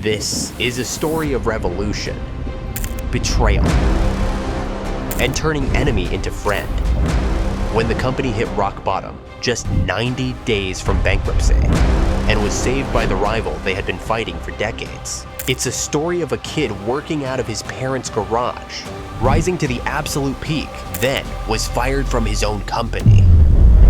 This is a story of revolution, betrayal, and turning enemy into friend. When the company hit rock bottom, just 90 days from bankruptcy, and was saved by the rival they had been fighting for decades. It's a story of a kid working out of his parents' garage, rising to the absolute peak, then was fired from his own company.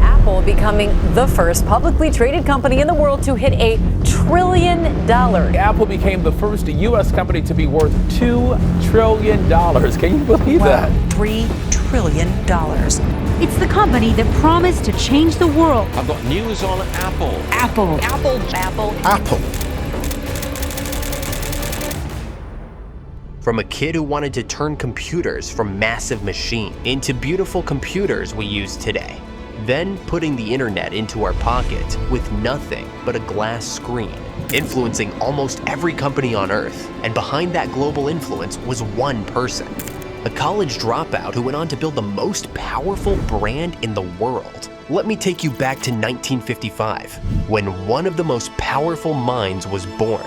Apple becoming the first publicly traded company in the world to hit $1 trillion. Apple became the first U.S. company to be worth $2 trillion. Can you believe that? $3 trillion. It's the company that promised to change the world. I've got news on Apple. Apple. From a kid who wanted to turn computers from massive machine into beautiful computers we use today. Then putting the internet into our pocket with nothing but a glass screen, influencing almost every company on Earth. And behind that global influence was one person, a college dropout who went on to build the most powerful brand in the world. Let me take you back to 1955, when one of the most powerful minds was born.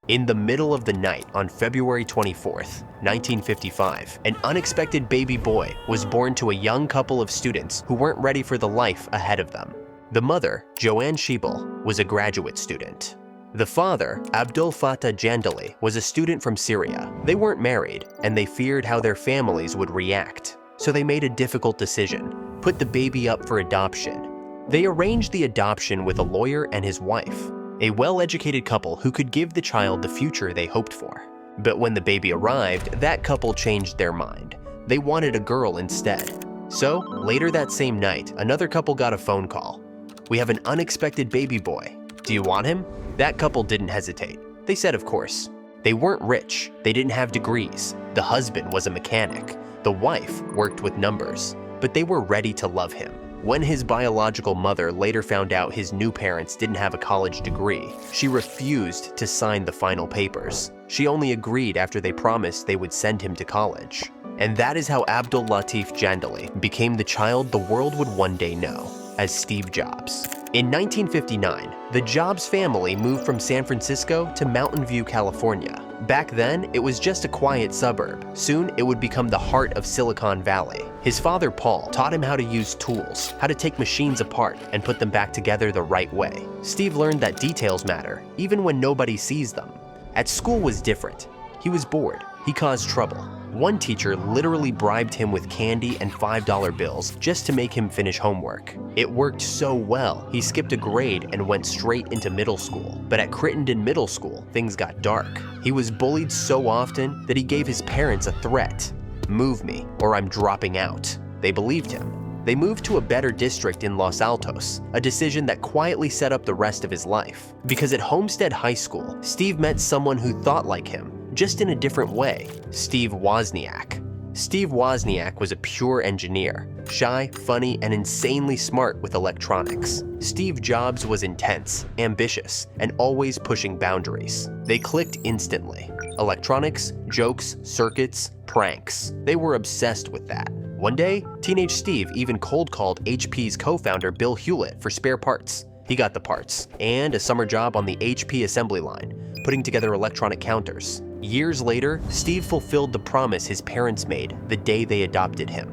In the middle of the night on February 24th, 1955, an unexpected baby boy was born to a young couple of students who weren't ready for the life ahead of them. The mother, Joanne Schiebel, was a graduate student. The father, Abdul Fattah Jandali, was a student from Syria. They weren't married, and they feared how their families would react. So they made a difficult decision: put the baby up for adoption. They arranged the adoption with a lawyer and his wife, a well-educated couple who could give the child the future they hoped for. But when the baby arrived, that couple changed their mind. They wanted a girl instead. So, later that same night, another couple got a phone call. "We have an unexpected baby boy. Do you want him?" That couple didn't hesitate. They said of course. They weren't rich, they didn't have degrees. The husband was a mechanic. The wife worked with numbers. But they were ready to love him. When his biological mother later found out his new parents didn't have a college degree, she refused to sign the final papers. She only agreed after they promised they would send him to college. And that is how Abdul Latif Jandali became the child the world would one day know as Steve Jobs. In 1959, the Jobs family moved from San Francisco to Mountain View, California. Back then, it was just a quiet suburb. Soon, it would become the heart of Silicon Valley. His father, Paul, taught him how to use tools, how to take machines apart and put them back together the right way. Steve learned that details matter, even when nobody sees them. At school was different. He was bored. He caused trouble. One teacher literally bribed him with candy and $5 bills just to make him finish homework. It worked so well, he skipped a grade and went straight into middle school. But at Crittenden Middle School, things got dark. He was bullied so often that he gave his parents a threat: "Move me, or I'm dropping out." They believed him. They moved to a better district in Los Altos, a decision that quietly set up the rest of his life. Because at Homestead High School, Steve met someone who thought like him, just in a different way: Steve Wozniak. Steve Wozniak was a pure engineer, shy, funny, and insanely smart with electronics. Steve Jobs was intense, ambitious, and always pushing boundaries. They clicked instantly. Electronics, jokes, circuits, pranks. They were obsessed with that. One day, teenage Steve even cold called HP's co-founder Bill Hewlett for spare parts. He got the parts, and a summer job on the HP assembly line, putting together electronic counters. Years later, Steve fulfilled the promise his parents made the day they adopted him.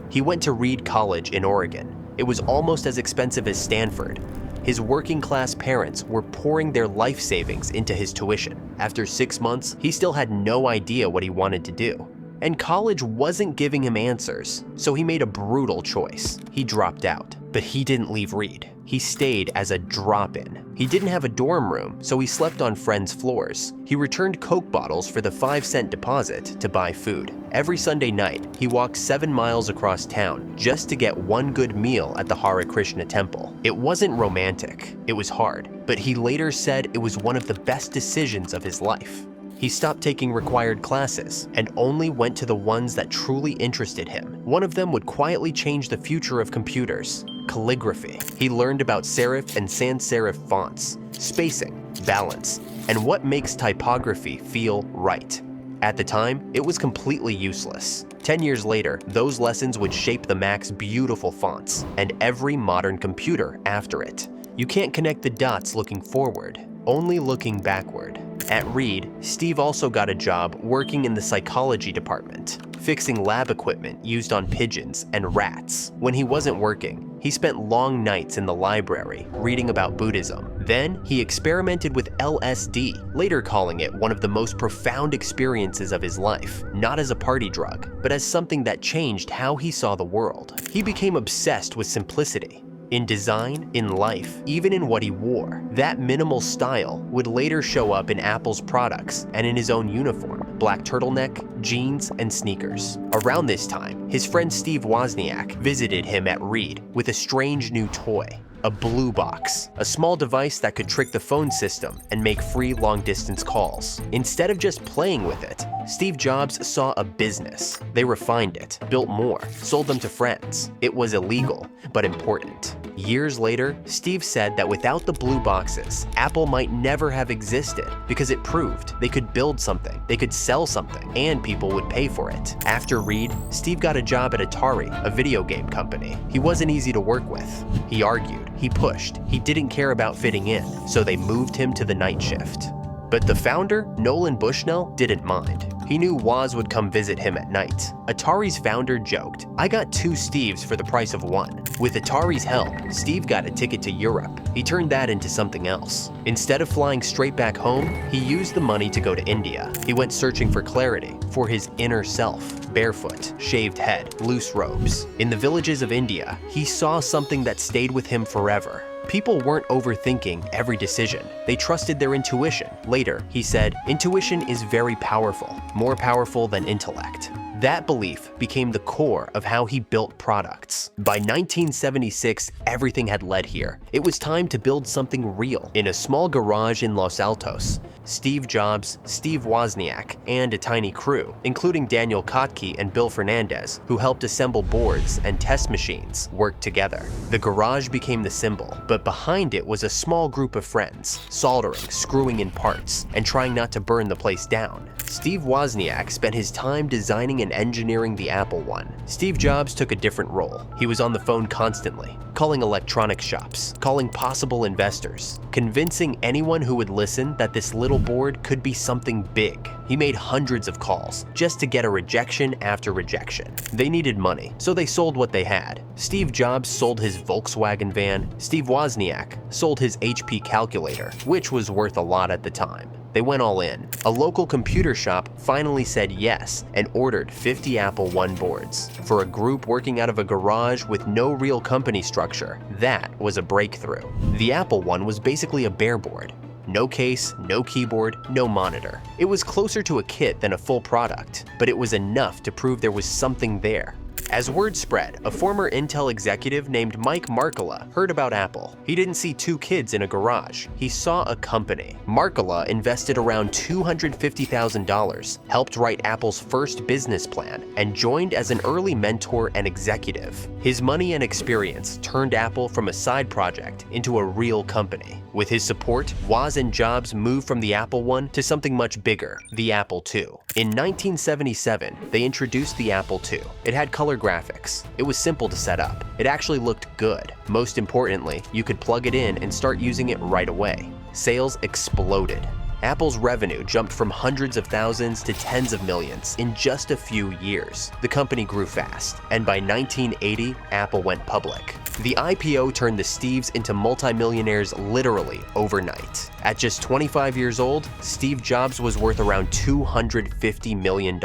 He went to Reed College in Oregon. It was almost as expensive as Stanford. His working-class parents were pouring their life savings into his tuition. After 6 months, he still had no idea what he wanted to do. And college wasn't giving him answers, so he made a brutal choice. He dropped out. But he didn't leave Reed. He stayed as a drop-in. He didn't have a dorm room, so he slept on friends' floors. He returned Coke bottles for the 5-cent deposit to buy food. Every Sunday night, he walked 7 miles across town just to get one good meal at the Hare Krishna temple. It wasn't romantic. It was hard. But he later said it was one of the best decisions of his life. He stopped taking required classes and only went to the ones that truly interested him. One of them would quietly change the future of computers: calligraphy. He learned about serif and sans serif fonts, spacing, balance, and what makes typography feel right. At the time, it was completely useless. 10 years later, those lessons would shape the Mac's beautiful fonts and every modern computer after it. You can't connect the dots looking forward, only looking backward. At Reed, Steve also got a job working in the psychology department, fixing lab equipment used on pigeons and rats. When he wasn't working, he spent long nights in the library reading about Buddhism. Then he experimented with LSD, later calling it one of the most profound experiences of his life, not as a party drug, but as something that changed how he saw the world. He became obsessed with simplicity. In design, in life, even in what he wore. That minimal style would later show up in Apple's products and in his own uniform, black turtleneck, jeans, and sneakers. Around this time, his friend Steve Wozniak visited him at Reed with a strange new toy. A blue box, a small device that could trick the phone system and make free long-distance calls. Instead of just playing with it, Steve Jobs saw a business. They refined it, built more, sold them to friends. It was illegal, but important. Years later, Steve said that without the blue boxes, Apple might never have existed because it proved they could build something, they could sell something, and people would pay for it. After Reed, Steve got a job at Atari, a video game company. He wasn't easy to work with. He argued, he pushed, he didn't care about fitting in, so they moved him to the night shift. But the founder, Nolan Bushnell, didn't mind. He knew Woz would come visit him at night. Atari's founder joked, "I got 2 Steves for the price of 1. With Atari's help, Steve got a ticket to Europe. He turned that into something else. Instead of flying straight back home, he used the money to go to India. He went searching for clarity, for his inner self. Barefoot, shaved head, loose robes. In the villages of India, he saw something that stayed with him forever. People weren't overthinking every decision. They trusted their intuition. Later, he said, "Intuition is very powerful, more powerful than intellect." That belief became the core of how he built products. By 1976, everything had led here. It was time to build something real. In a small garage in Los Altos, Steve Jobs, Steve Wozniak, and a tiny crew, including Daniel Kotke and Bill Fernandez, who helped assemble boards and test machines, worked together. The garage became the symbol, but behind it was a small group of friends, soldering, screwing in parts, and trying not to burn the place down. Steve Wozniak spent his time designing and engineering the Apple I. Steve Jobs took a different role. He was on the phone constantly, calling electronics shops, calling possible investors, convincing anyone who would listen that this little board could be something big. He made hundreds of calls just to get a rejection after rejection. They needed money, so they sold what they had. Steve Jobs sold his Volkswagen van. Steve Wozniak sold his HP calculator, which was worth a lot at the time. They went all in. A local computer shop finally said yes and ordered 50 Apple I boards. For a group working out of a garage with no real company structure, that was a breakthrough. The Apple I was basically a bare board. No case, no keyboard, no monitor. It was closer to a kit than a full product, but it was enough to prove there was something there. As word spread, a former Intel executive named Mike Markkula heard about Apple. He didn't see 2 kids in a garage. He saw a company. Markkula invested around $250,000, helped write Apple's first business plan, and joined as an early mentor and executive. His money and experience turned Apple from a side project into a real company. With his support, Woz and Jobs moved from the Apple I to something much bigger, the Apple II. In 1977, they introduced the Apple II. It had color graphics. It was simple to set up. It actually looked good. Most importantly, you could plug it in and start using it right away. Sales exploded. Apple's revenue jumped from hundreds of thousands to tens of millions in just a few years. The company grew fast, and by 1980, Apple went public. The IPO turned the Steves into multimillionaires literally overnight. At just 25 years old, Steve Jobs was worth around $250 million,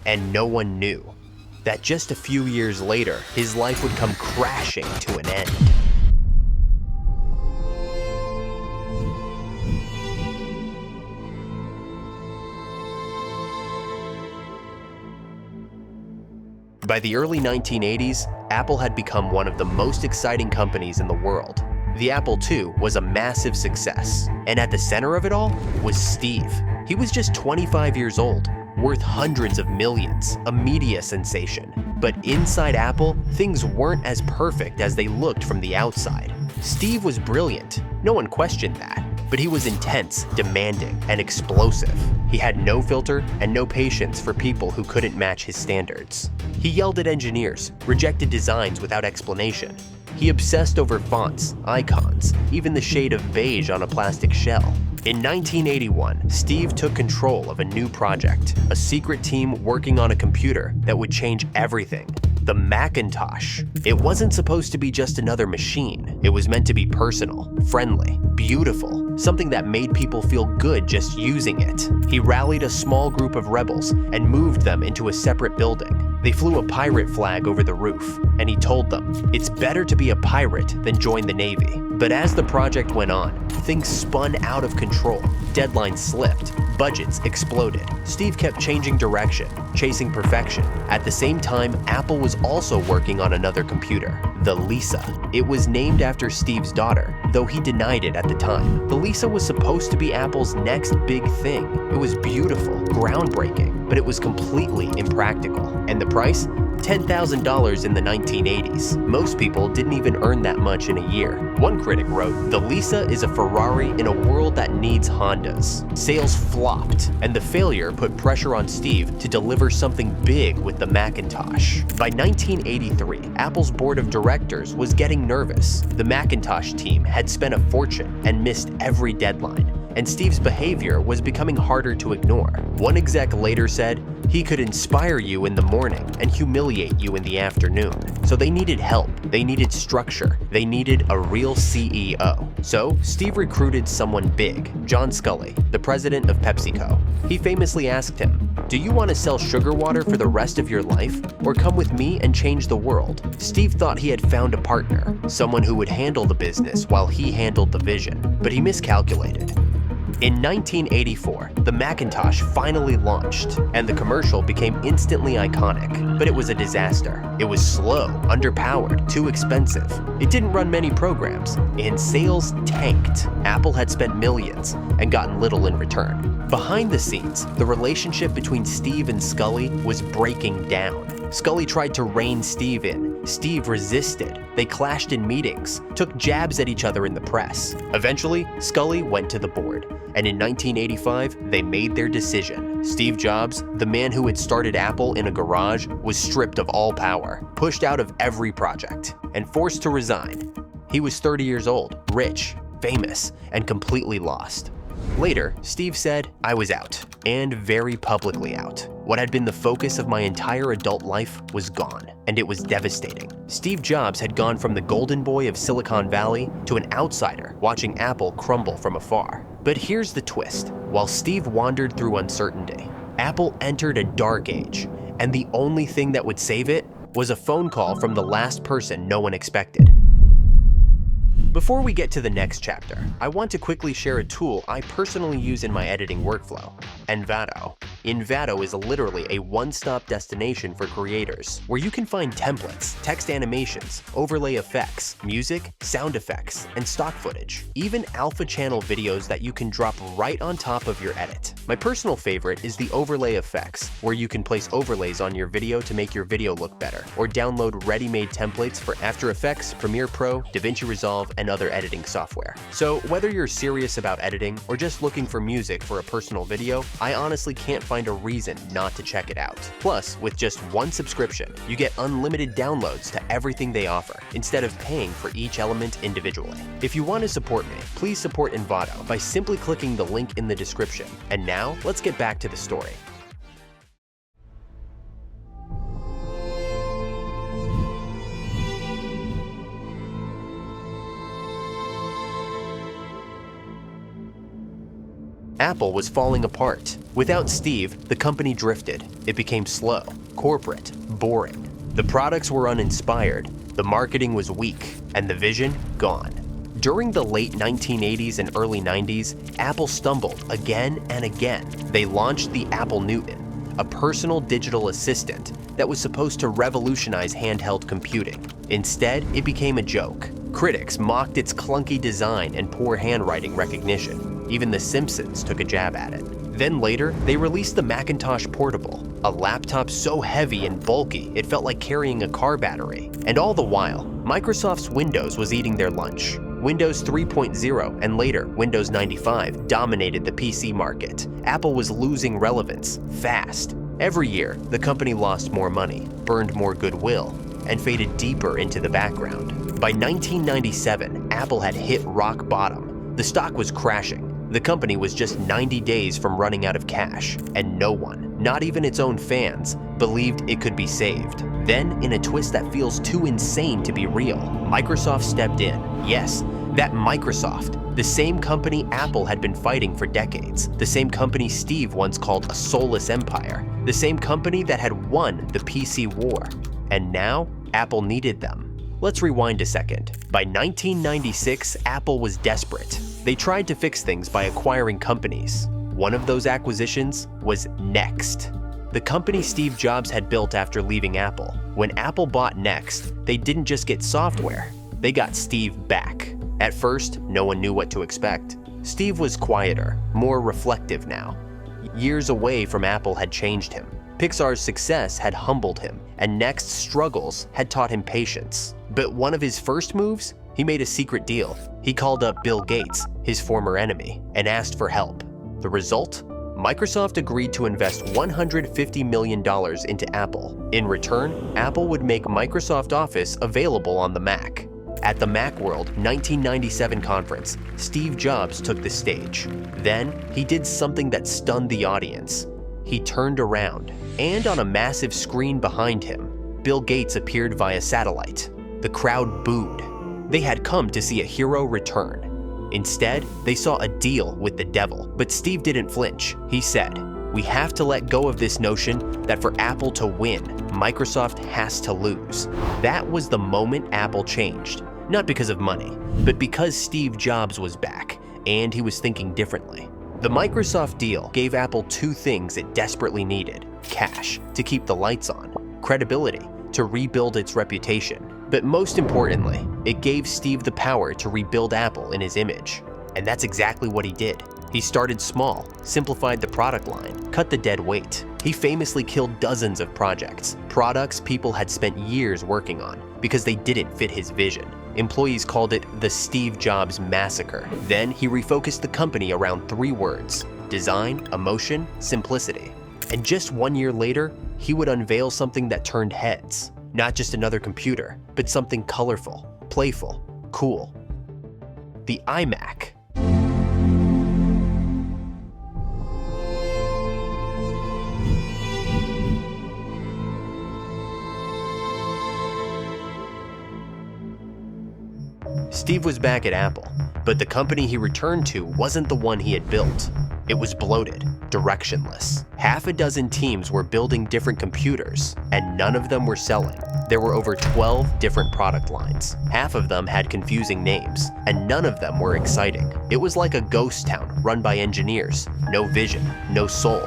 and no one knew that just a few years later, his life would come crashing to an end. By the early 1980s, Apple had become one of the most exciting companies in the world. The Apple II was a massive success, and at the center of it all was Steve. He was just 25 years old, worth hundreds of millions, a media sensation. But inside Apple, things weren't as perfect as they looked from the outside. Steve was brilliant, no one questioned that. but he was intense, demanding, and explosive. He had no filter and no patience for people who couldn't match his standards. He yelled at engineers, rejected designs without explanation. He obsessed over fonts, icons, even the shade of beige on a plastic shell. In 1981, Steve took control of a new project, a secret team working on a computer that would change everything. The Macintosh. It wasn't supposed to be just another machine. It was meant to be personal, friendly, beautiful, something that made people feel good just using it. He rallied a small group of rebels and moved them into a separate building. They flew a pirate flag over the roof, and he told them, it's better to be a pirate than join the Navy. But as the project went on, things spun out of control. Deadlines slipped, budgets exploded. Steve kept changing direction, chasing perfection. At the same time, Apple was also working on another computer, the Lisa. It was named after Steve's daughter, though he denied it at the time. The Lisa was supposed to be Apple's next big thing. It was beautiful, groundbreaking, but it was completely impractical. And the price? $10,000 in the 1980s. Most people didn't even earn that much in a year. One critic wrote, "The Lisa is a Ferrari in a world that needs Hondas." Sales flopped, and the failure put pressure on Steve to deliver something big with the Macintosh. By 1983, Apple's board of directors was getting nervous. The Macintosh team had spent a fortune and missed every deadline, and Steve's behavior was becoming harder to ignore. One exec later said, he could inspire you in the morning and humiliate you in the afternoon. So they needed help, they needed structure, they needed a real CEO. So Steve recruited someone big, John Scully, the president of PepsiCo. He famously asked him, "Do you want to sell sugar water for the rest of your life, or come with me and change the world?" Steve thought he had found a partner, someone who would handle the business while he handled the vision, but he miscalculated. In 1984, the Macintosh finally launched, and the commercial became instantly iconic, but it was a disaster. It was slow, underpowered, too expensive. It didn't run many programs, and sales tanked. Apple had spent millions and gotten little in return. Behind the scenes, the relationship between Steve and Scully was breaking down. Scully tried to rein Steve in. Steve resisted. They clashed in meetings, took jabs at each other in the press. Eventually, Scully went to the board, and in 1985, they made their decision. Steve Jobs, the man who had started Apple in a garage, was stripped of all power, pushed out of every project, and forced to resign. He was 30 years old, rich, famous, and completely lost. Later, Steve said, "I was out, and very publicly out. What had been the focus of my entire adult life was gone, and it was devastating." Steve Jobs had gone from the golden boy of Silicon Valley to an outsider watching Apple crumble from afar. But here's the twist. While Steve wandered through uncertainty, Apple entered a dark age, and the only thing that would save it was a phone call from the last person no one expected. Before we get to the next chapter, I want to quickly share a tool I personally use in my editing workflow, Envato. Envato is literally a one-stop destination for creators, where you can find templates, text animations, overlay effects, music, sound effects, and stock footage, even alpha channel videos that you can drop right on top of your edit. My personal favorite is the overlay effects, where you can place overlays on your video to make your video look better, or download ready-made templates for After Effects, Premiere Pro, DaVinci Resolve, and other editing software. So whether you're serious about editing or just looking for music for a personal video, I honestly can't find a reason not to check it out. Plus, with just one subscription, you get unlimited downloads to everything they offer, instead of paying for each element individually. If you want to support me, please support Envato by simply clicking the link in the description. And now, let's get back to the story. Apple was falling apart. Without Steve, the company drifted. It became slow, corporate, boring. The products were uninspired, the marketing was weak, and the vision gone. During the late 1980s and early 90s, Apple stumbled again and again. They launched the Apple Newton, a personal digital assistant that was supposed to revolutionize handheld computing. Instead, it became a joke. Critics mocked its clunky design and poor handwriting recognition. Even The Simpsons took a jab at it. Then later, they released the Macintosh Portable, a laptop so heavy and bulky it felt like carrying a car battery. And all the while, Microsoft's Windows was eating their lunch. Windows 3.0 and later Windows 95 dominated the PC market. Apple was losing relevance fast. Every year, the company lost more money, burned more goodwill, and faded deeper into the background. By 1997, Apple had hit rock bottom. The stock was crashing. The company was just 90 days from running out of cash, and no one, not even its own fans, believed it could be saved. Then, in a twist that feels too insane to be real, Microsoft stepped in. Yes, that Microsoft, the same company Apple had been fighting for decades, the same company Steve once called a soulless empire, the same company that had won the PC war. And now, Apple needed them. Let's rewind a second. By 1996, Apple was desperate. They tried to fix things by acquiring companies. One of those acquisitions was Next, the company Steve Jobs had built after leaving Apple. When Apple bought Next, they didn't just get software, they got Steve back. At first, no one knew what to expect. Steve was quieter, more reflective now. Years away from Apple had changed him. Pixar's success had humbled him, and Next's struggles had taught him patience. But one of his first moves? He made a secret deal. He called up Bill Gates, his former enemy, and asked for help. The result? Microsoft agreed to invest $150 million into Apple. In return, Apple would make Microsoft Office available on the Mac. At the Macworld 1997 conference, Steve Jobs took the stage. Then, he did something that stunned the audience. He turned around, and on a massive screen behind him, Bill Gates appeared via satellite. The crowd booed. They had come to see a hero return. Instead, they saw a deal with the devil. But Steve didn't flinch. He said, "We have to let go of this notion that for Apple to win, Microsoft has to lose." That was the moment Apple changed. Not because of money, but because Steve Jobs was back, and he was thinking differently. The Microsoft deal gave Apple two things it desperately needed: cash, to keep the lights on; credibility, to rebuild its reputation. But most importantly, it gave Steve the power to rebuild Apple in his image. And that's exactly what he did. He started small, simplified the product line, cut the dead weight. He famously killed dozens of projects, products people had spent years working on, because they didn't fit his vision. Employees called it the Steve Jobs Massacre. Then he refocused the company around three words: design, emotion, simplicity. And just 1 year later, he would unveil something that turned heads. Not just another computer, but something colorful, playful, cool. The iMac. Steve was back at Apple, but the company he returned to wasn't the one he had built. It was bloated, directionless. Half a dozen teams were building different computers, and none of them were selling. There were over 12 different product lines. Half of them had confusing names, and none of them were exciting. It was like a ghost town run by engineers. No vision, no soul.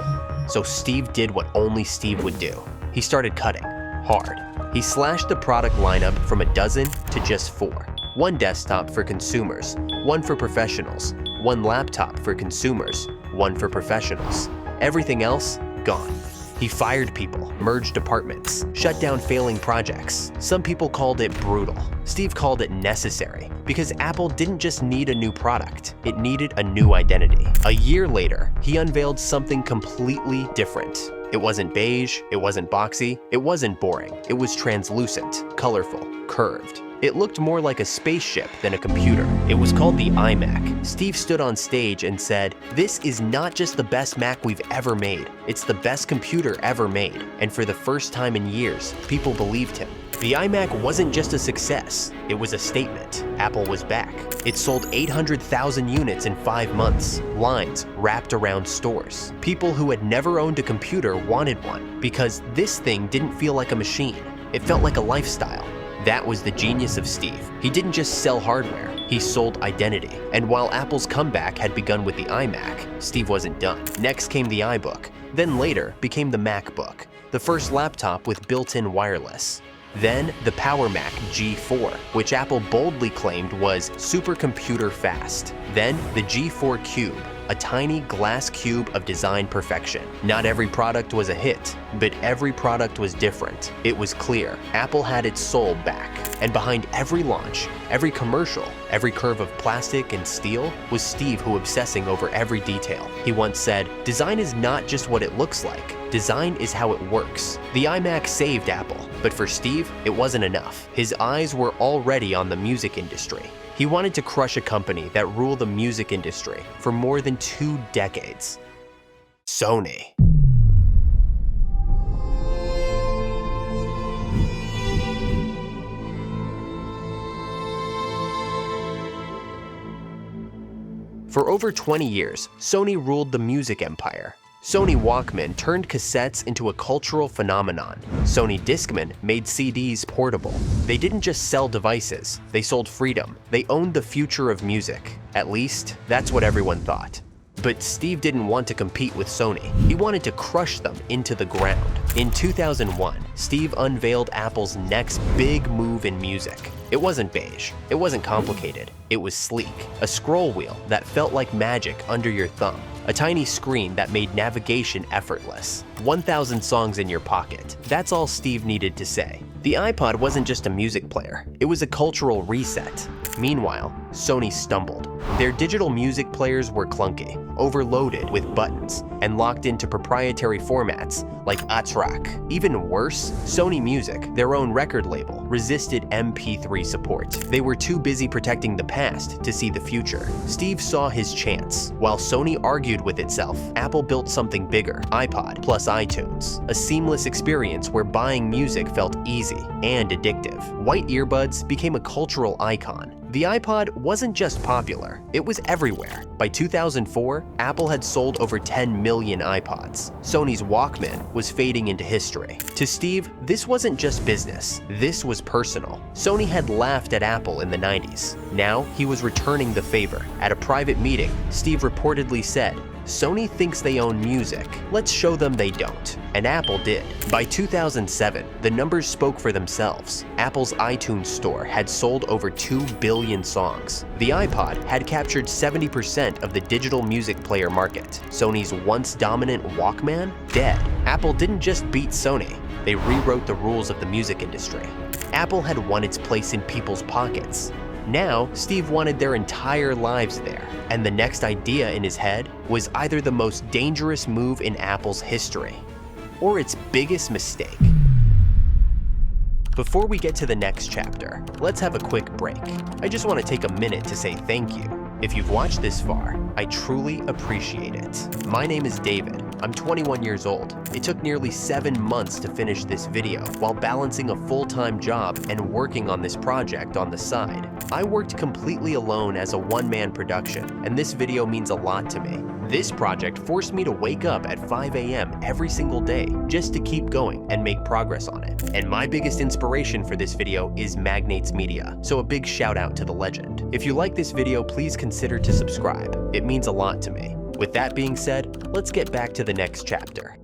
So Steve did what only Steve would do. He started cutting, hard. He slashed the product lineup from a dozen to just 4. One desktop for consumers, one for professionals, one laptop for consumers, one for professionals. Everything else, gone. He fired people, merged departments, shut down failing projects. Some people called it brutal. Steve called it necessary, because Apple didn't just need a new product, it needed a new identity. A year later, he unveiled something completely different. It wasn't beige, it wasn't boxy, it wasn't boring. It was translucent, colorful, curved. It looked more like a spaceship than a computer. It was called the iMac. Steve stood on stage and said, "This is not just the best Mac we've ever made, it's the best computer ever made." And for the first time in years, people believed him. The iMac wasn't just a success, it was a statement. Apple was back. It sold 800,000 units in 5 months. Lines wrapped around stores. People who had never owned a computer wanted one, because this thing didn't feel like a machine. It felt like a lifestyle. That was the genius of Steve. He didn't just sell hardware, he sold identity. And while Apple's comeback had begun with the iMac, Steve wasn't done. Next came the iBook, then later became the MacBook, the first laptop with built-in wireless. Then the Power Mac G4, which Apple boldly claimed was supercomputer fast. Then the G4 Cube, a tiny glass cube of design perfection. Not every product was a hit, but every product was different. It was clear Apple had its soul back. And behind every launch, every commercial, every curve of plastic and steel was Steve, who obsessing over every detail. He once said, "Design is not just what it looks like. Design is how it works." The iMac saved Apple, but for Steve, it wasn't enough. His eyes were already on the music industry. He wanted to crush a company that ruled the music industry for more than 2 decades. Sony. For over 20 years, Sony ruled the music empire. Sony Walkman turned cassettes into a cultural phenomenon. Sony Discman made CDs portable. They didn't just sell devices, they sold freedom. They owned the future of music. At least, that's what everyone thought. But Steve didn't want to compete with Sony. He wanted to crush them into the ground. In 2001, Steve unveiled Apple's next big move in music. It wasn't beige, it wasn't complicated, it was sleek. A scroll wheel that felt like magic under your thumb. A tiny screen that made navigation effortless. 1,000 songs in your pocket. That's all Steve needed to say. The iPod wasn't just a music player, it was a cultural reset. Meanwhile, Sony stumbled. Their digital music players were clunky, overloaded with buttons, and locked into proprietary formats like ATRAC. Even worse, Sony Music, their own record label, resisted MP3 support. They were too busy protecting the past to see the future. Steve saw his chance. While Sony argued with itself, Apple built something bigger, iPod plus iTunes. A seamless experience where buying music felt easy and addictive. White earbuds became a cultural icon. The iPod wasn't just popular, it was everywhere. By 2004, Apple had sold over 10 million iPods. Sony's Walkman was fading into history. To Steve, this wasn't just business, this was personal. Sony had laughed at Apple in the 90s. Now, he was returning the favor. At a private meeting, Steve reportedly said, "Sony thinks they own music. Let's show them they don't." And Apple did. By 2007, the numbers spoke for themselves. Apple's iTunes store had sold over 2 billion songs. The iPod had captured 70% of the digital music player market. Sony's once dominant Walkman? Dead. Apple didn't just beat Sony, they rewrote the rules of the music industry. Apple had won its place in people's pockets. Now, Steve wanted their entire lives there, and the next idea in his head was either the most dangerous move in Apple's history, or its biggest mistake. Before we get to the next chapter, let's have a quick break. I just want to take a minute to say thank you. If you've watched this far, I truly appreciate it. My name is David. I'm 21 years old. It took nearly 7 months to finish this video while balancing a full-time job and working on this project on the side. I worked completely alone as a one-man production, and this video means a lot to me. This project forced me to wake up at 5 a.m. every single day just to keep going and make progress on it. And my biggest inspiration for this video is Magnates Media, so a big shout out to the legend. If you like this video, please consider to subscribe. It means a lot to me. With that being said, let's get back to the next chapter.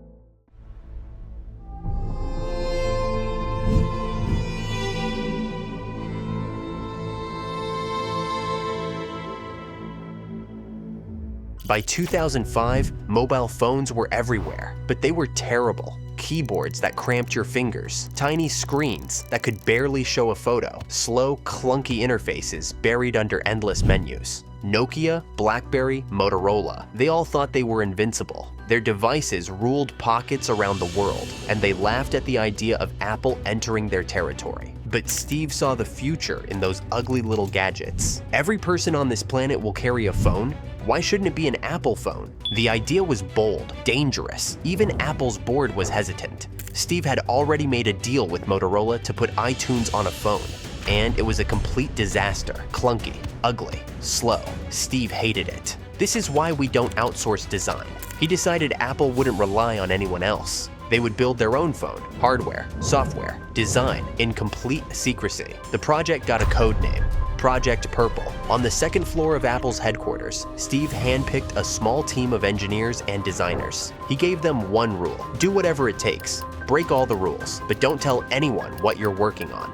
By 2005, mobile phones were everywhere, but they were terrible. Keyboards that cramped your fingers, tiny screens that could barely show a photo, slow, clunky interfaces buried under endless menus. Nokia, BlackBerry, Motorola, they all thought they were invincible. Their devices ruled pockets around the world, and they laughed at the idea of Apple entering their territory. But Steve saw the future in those ugly little gadgets. Every person on this planet will carry a phone. Why shouldn't it be an Apple phone? The idea was bold, dangerous. Even Apple's board was hesitant. Steve had already made a deal with Motorola to put iTunes on a phone. And it was a complete disaster. Clunky, ugly, slow. Steve hated it. This is why we don't outsource design. He decided Apple wouldn't rely on anyone else. They would build their own phone, hardware, software, design, in complete secrecy. The project got a code name, Project Purple. On the second floor of Apple's headquarters, Steve handpicked a small team of engineers and designers. He gave them one rule: do whatever it takes. Break all the rules, but don't tell anyone what you're working on.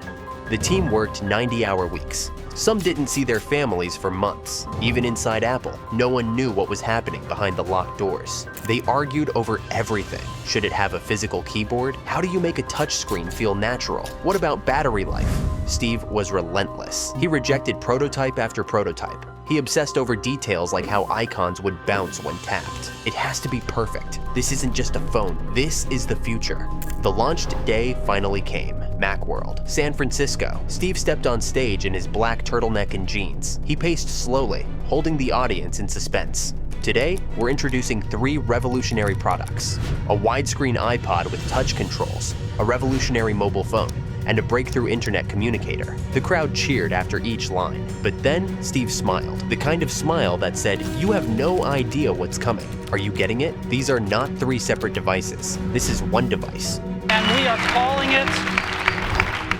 The team worked 90-hour weeks. Some didn't see their families for months. Even inside Apple, no one knew what was happening behind the locked doors. They argued over everything. Should it have a physical keyboard? How do you make a touchscreen feel natural? What about battery life? Steve was relentless. He rejected prototype after prototype. He obsessed over details like how icons would bounce when tapped. It has to be perfect. This isn't just a phone. This is the future. The launch day finally came. Macworld, San Francisco. Steve stepped on stage in his black turtleneck and jeans. He paced slowly, holding the audience in suspense. Today, we're introducing 3 revolutionary products: a widescreen iPod with touch controls, a revolutionary mobile phone, and a breakthrough internet communicator. The crowd cheered after each line, but then Steve smiled, the kind of smile that said, "You have no idea what's coming. Are you getting it? These are not 3 separate devices. This is one device." And we are calling it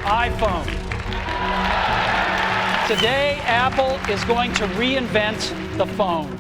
iPhone. Today, Apple is going to reinvent the phone.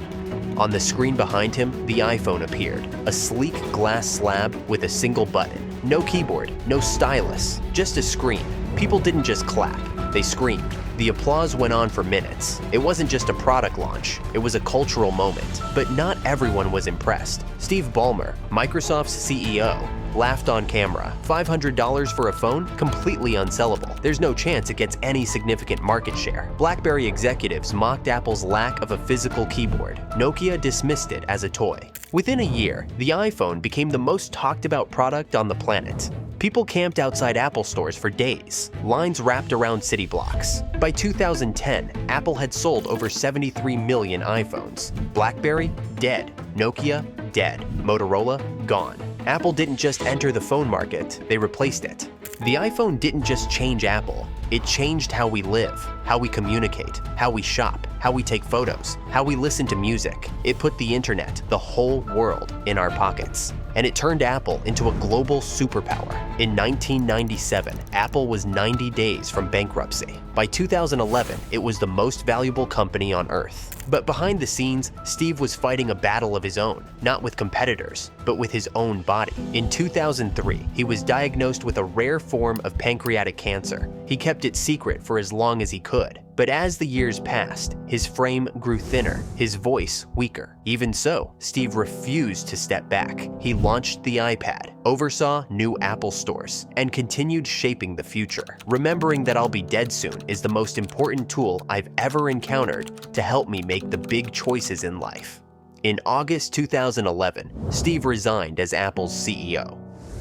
On the screen behind him, the iPhone appeared, a sleek glass slab with a single button. No keyboard, no stylus, just a screen. People didn't just clap, they screamed. The applause went on for minutes. It wasn't just a product launch, it was a cultural moment. But not everyone was impressed. Steve Ballmer, Microsoft's CEO, laughed on camera. $500 for a phone? Completely unsellable. There's no chance it gets any significant market share. BlackBerry executives mocked Apple's lack of a physical keyboard. Nokia dismissed it as a toy. Within a year, the iPhone became the most talked about product on the planet. People camped outside Apple stores for days. Lines wrapped around city blocks. By 2010, Apple had sold over 73 million iPhones. BlackBerry, dead. Nokia, dead. Motorola, gone. Apple didn't just enter the phone market, they replaced it. The iPhone didn't just change Apple, it changed how we live, how we communicate, how we shop, how we take photos, how we listen to music. It put the internet, the whole world, in our pockets. And it turned Apple into a global superpower. In 1997, Apple was 90 days from bankruptcy. By 2011, it was the most valuable company on earth. But behind the scenes, Steve was fighting a battle of his own, not with competitors, but with his own body. In 2003, he was diagnosed with a rare form of pancreatic cancer. He kept it secret for as long as he could. But as the years passed, his frame grew thinner, his voice weaker. Even so, Steve refused to step back. He launched the iPad, oversaw new Apple stores, and continued shaping the future. Remembering that I'll be dead soon is the most important tool I've ever encountered to help me make the big choices in life. In August 2011, Steve resigned as Apple's CEO.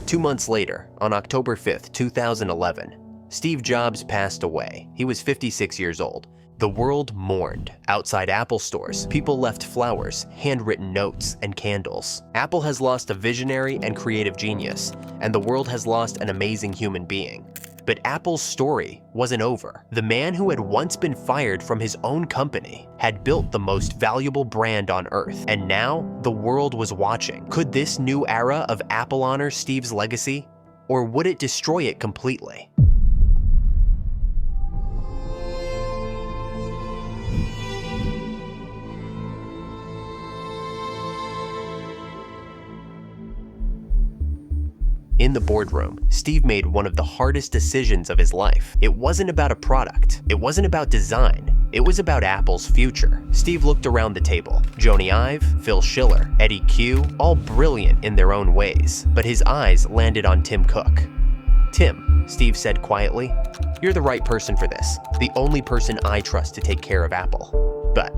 2 months later, on October 5th, 2011, Steve Jobs passed away. He was 56 years old. The world mourned. Outside Apple stores, people left flowers, handwritten notes, and candles. Apple has lost a visionary and creative genius, and the world has lost an amazing human being. But Apple's story wasn't over. The man who had once been fired from his own company had built the most valuable brand on earth, and now the world was watching. Could this new era of Apple honor Steve's legacy, or would it destroy it completely? In the boardroom, Steve made one of the hardest decisions of his life. It wasn't about a product. It wasn't about design. It was about Apple's future. Steve looked around the table. Jony Ive, Phil Schiller, Eddie Q, all brilliant in their own ways. But his eyes landed on Tim Cook. "Tim," Steve said quietly, "you're the right person for this. The only person I trust to take care of Apple." But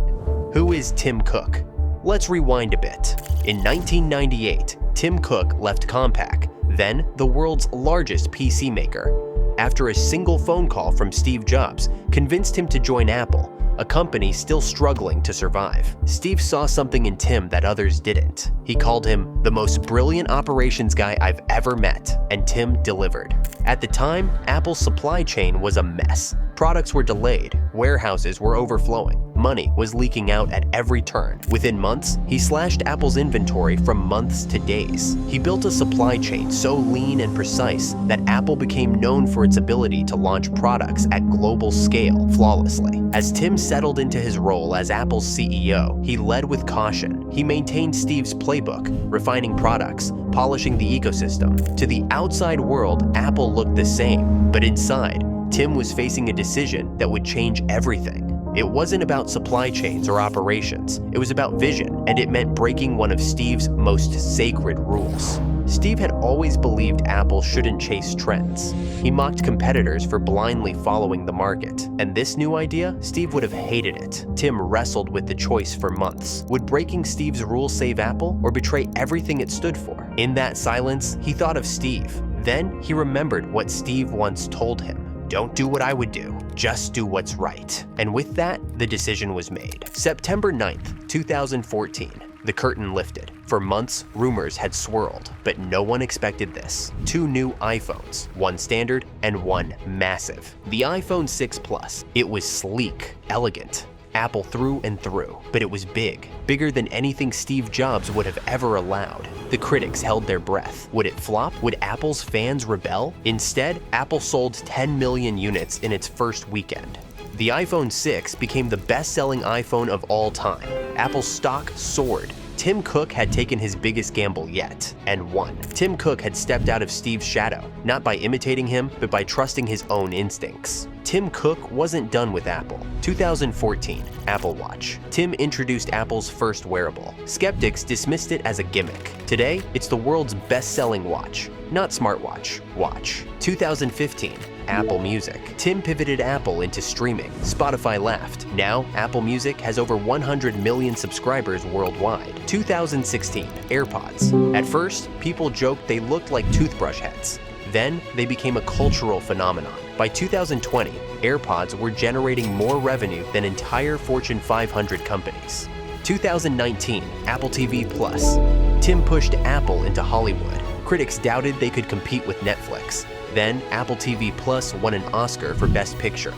who is Tim Cook? Let's rewind a bit. In 1998, Tim Cook left Compaq, then the world's largest PC maker, after a single phone call from Steve Jobs convinced him to join Apple, a company still struggling to survive. Steve saw something in Tim that others didn't. He called him the most brilliant operations guy I've ever met, and Tim delivered. At the time, Apple's supply chain was a mess. Products were delayed, warehouses were overflowing, money was leaking out at every turn. Within months, he slashed Apple's inventory from months to days. He built a supply chain so lean and precise that Apple became known for its ability to launch products at global scale flawlessly. As Tim settled into his role as Apple's CEO, he led with caution. He maintained Steve's playbook, refining products, polishing the ecosystem. To the outside world, Apple looked the same, but inside, Tim was facing a decision that would change everything. It wasn't about supply chains or operations. It was about vision, and it meant breaking one of Steve's most sacred rules. Steve had always believed Apple shouldn't chase trends. He mocked competitors for blindly following the market. And this new idea, Steve would have hated it. Tim wrestled with the choice for months. Would breaking Steve's rules save Apple, or betray everything it stood for? In that silence, he thought of Steve. Then he remembered what Steve once told him. Don't do what I would do, just do what's right. And with that, the decision was made. September 9th, 2014, the curtain lifted. For months, rumors had swirled, but no one expected this. 2 new iPhones, one standard and one massive. The iPhone 6 Plus, it was sleek, elegant, Apple through and through, but it was big, bigger than anything Steve Jobs would have ever allowed. The critics held their breath. Would it flop? Would Apple's fans rebel? Instead, Apple sold 10 million units in its first weekend. The iPhone 6 became the best-selling iPhone of all time. Apple's stock soared. Tim Cook had taken his biggest gamble yet, and won. Tim Cook had stepped out of Steve's shadow, not by imitating him, but by trusting his own instincts. Tim Cook wasn't done with Apple. 2014, Apple Watch. Tim introduced Apple's first wearable. Skeptics dismissed it as a gimmick. Today, it's the world's best-selling watch. Not smartwatch, watch. 2015, Apple Music. Tim pivoted Apple into streaming. Spotify laughed. Now, Apple Music has over 100 million subscribers worldwide. 2016, AirPods. At first, people joked they looked like toothbrush heads. Then, they became a cultural phenomenon. By 2020, AirPods were generating more revenue than entire Fortune 500 companies. 2019, Apple TV Plus. Tim pushed Apple into Hollywood. Critics doubted they could compete with Netflix. Then, Apple TV Plus won an Oscar for Best Picture.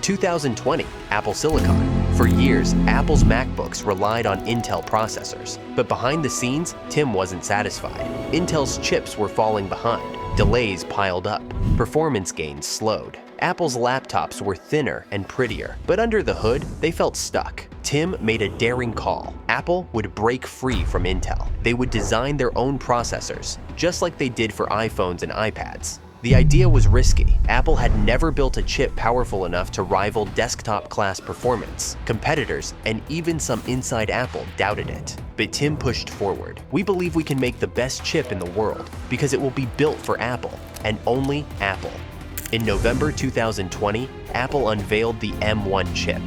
2020, Apple Silicon. For years, Apple's MacBooks relied on Intel processors. But behind the scenes, Tim wasn't satisfied. Intel's chips were falling behind. Delays piled up. Performance gains slowed. Apple's laptops were thinner and prettier, but under the hood, they felt stuck. Tim made a daring call. Apple would break free from Intel. They would design their own processors, just like they did for iPhones and iPads. The idea was risky. Apple had never built a chip powerful enough to rival desktop-class performance. Competitors, and even some inside Apple, doubted it. But Tim pushed forward. We believe we can make the best chip in the world, because it will be built for Apple, and only Apple. In November 2020, Apple unveiled the M1 chip.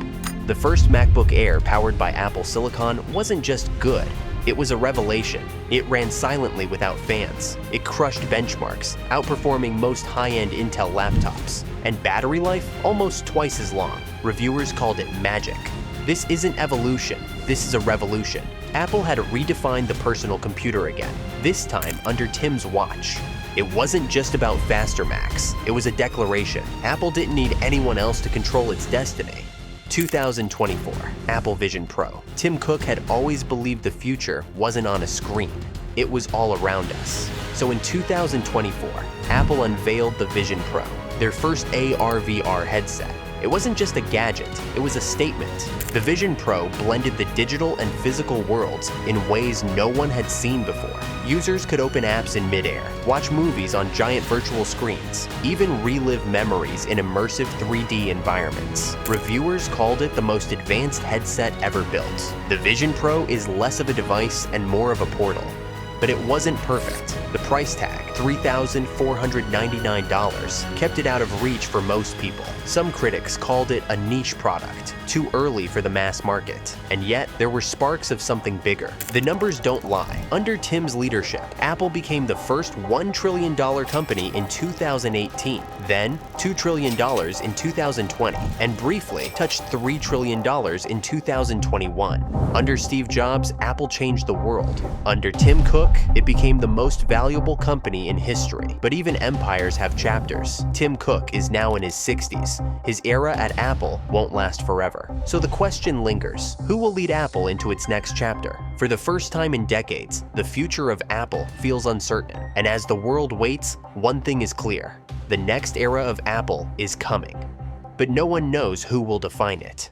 The first MacBook Air powered by Apple Silicon wasn't just good, it was a revelation. It ran silently without fans. It crushed benchmarks, outperforming most high-end Intel laptops. And battery life, almost twice as long. Reviewers called it magic. This isn't evolution, this is a revolution. Apple had redefined the personal computer again, this time under Tim's watch. It wasn't just about faster Macs, it was a declaration. Apple didn't need anyone else to control its destiny. 2024, Apple Vision Pro. Tim Cook had always believed the future wasn't on a screen, it was all around us. So in 2024, Apple unveiled the Vision Pro, their first AR/VR headset. It wasn't just a gadget, it was a statement. The Vision Pro blended the digital and physical worlds in ways no one had seen before. Users could open apps in midair, watch movies on giant virtual screens, even relive memories in immersive 3D environments. Reviewers called it the most advanced headset ever built. The Vision Pro is less of a device and more of a portal. But it wasn't perfect. The price tag, $3,499, kept it out of reach for most people. Some critics called it a niche product, too early for the mass market. And yet, there were sparks of something bigger. The numbers don't lie. Under Tim's leadership, Apple became the first $1 trillion company in 2018, then $2 trillion in 2020, and briefly touched $3 trillion in 2021. Under Steve Jobs, Apple changed the world. Under Tim Cook, it became the most valuable company in history. But even empires have chapters. Tim Cook is now in his 60s. His era at Apple won't last forever. So the question lingers, who will lead Apple into its next chapter? For the first time in decades, the future of Apple feels uncertain. And as the world waits, one thing is clear. The next era of Apple is coming. But no one knows who will define it.